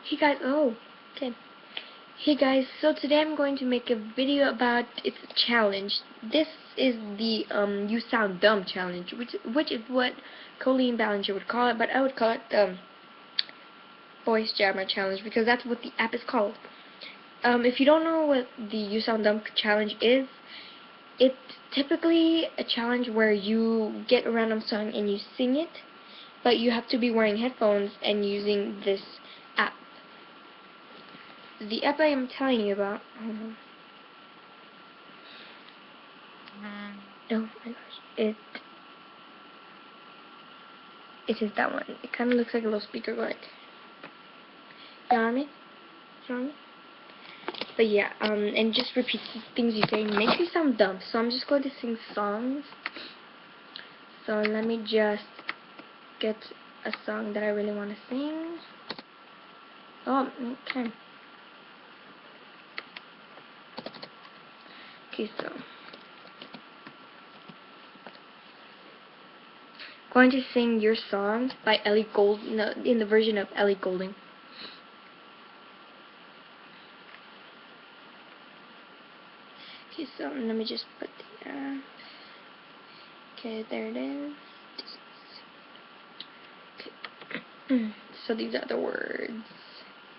Hey guys, oh, okay. Hey guys, so today I'm going to make a video about its challenge. This is the You Sound Dumb challenge, which is what Colleen Ballinger would call it, but I would call it the Voice Jammer challenge because that's what the app is called. If you don't know what the You Sound Dumb challenge is, it's typically a challenge where you get a random song and you sing it, but you have to be wearing headphones and using this app. The app I am telling you about. Hold on. Oh my gosh, it is that one. It kind of looks like a little speaker, like. You know what I mean? You know what I mean? But yeah, and just repeat the things you say. Makes you sound dumb. So I'm just going to sing songs. So let me just get a song that I really want to sing. Oh, okay. Okay, so going to sing Your Song by Ellie Goulding, no, in the version of Ellie Goulding. Okay, so let me just put the okay, there it is. Okay. So these are the words.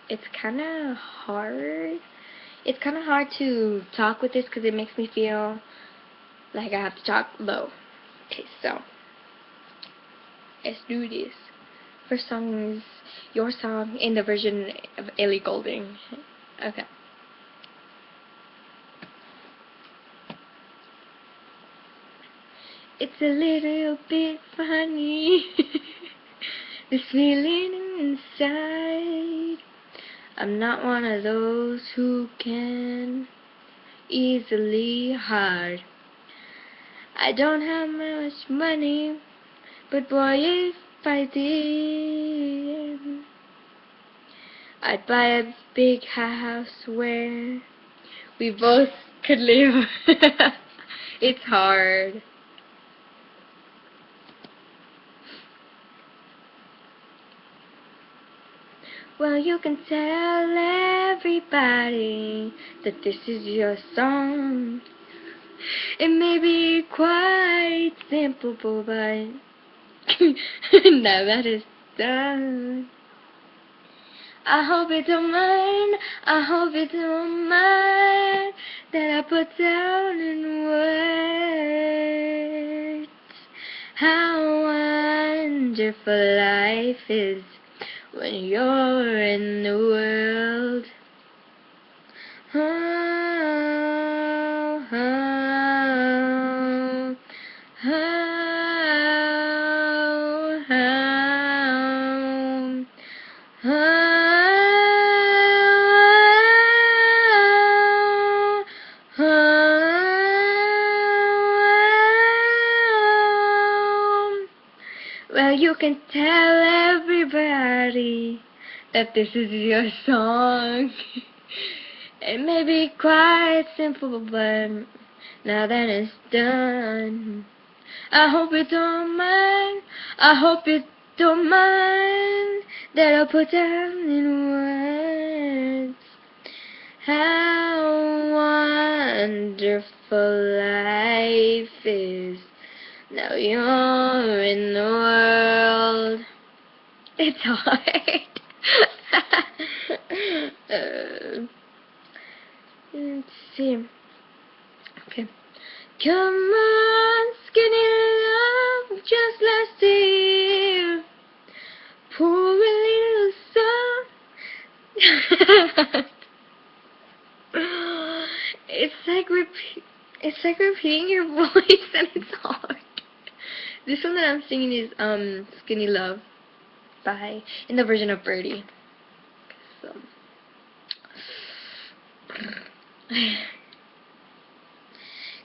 It's kind of hard. It's kind of hard to talk with this because it makes me feel like I have to talk low. Okay, so let's do this. First song is Your Song in the version of Ellie Goulding. Okay. It's a little bit funny, this feeling inside. I'm not one of those who can easily hide. I don't have much money, but boy, if I did, I'd buy a big house where we both could live. It's hard. Well, you can tell everybody that this is your song. It may be quite simple, but now that it's done, I hope you don't mind, I hope you don't mind that I put down in words how wonderful life is when you're in the world. Oh, oh, oh, oh, oh, oh. Well, you can tell everybody that this is your song. It may be quite simple, but now that it's done, I hope you don't mind, I hope you don't mind that I put down in words how wonderful life is. Now you're in the world. It's hard. Let's see. Okay. Come on, skinny love, just last year. Poor little son. It's like repeating your voice, and it's hard. This one that I'm singing is Skinny Love by in the version of Birdie. So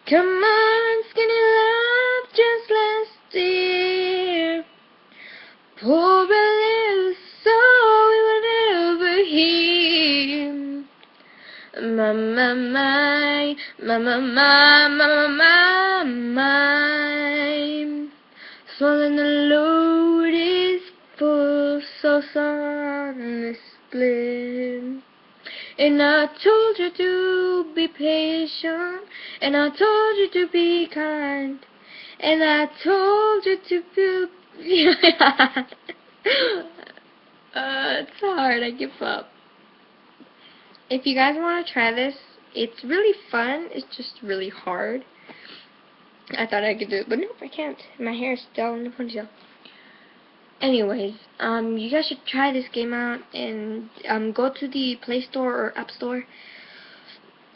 come on, skinny love, just last year. Poor little soul we will never hear. My, my. Swallowing the load is full. the sun is split. And I told you to be patient, and I told you to be kind, and I told you to be. It's hard. I give up. If you guys want to try this, it's really fun. It's just really hard. I thought I could do it, but nope, I can't. My hair is still in the ponytail. Anyways, you guys should try this game out and go to the Play Store or App Store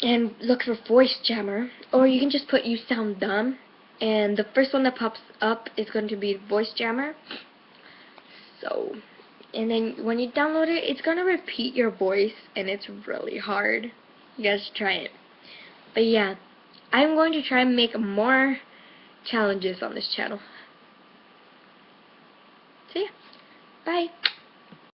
and look for Voice Jammer, or you can just put "You Sound Dumb," and the first one that pops up is going to be Voice Jammer. So, and then when you download it, it's going to repeat your voice, and it's really hard. You guys should try it. But yeah, I'm going to try and make more challenges on this channel. See ya. Bye.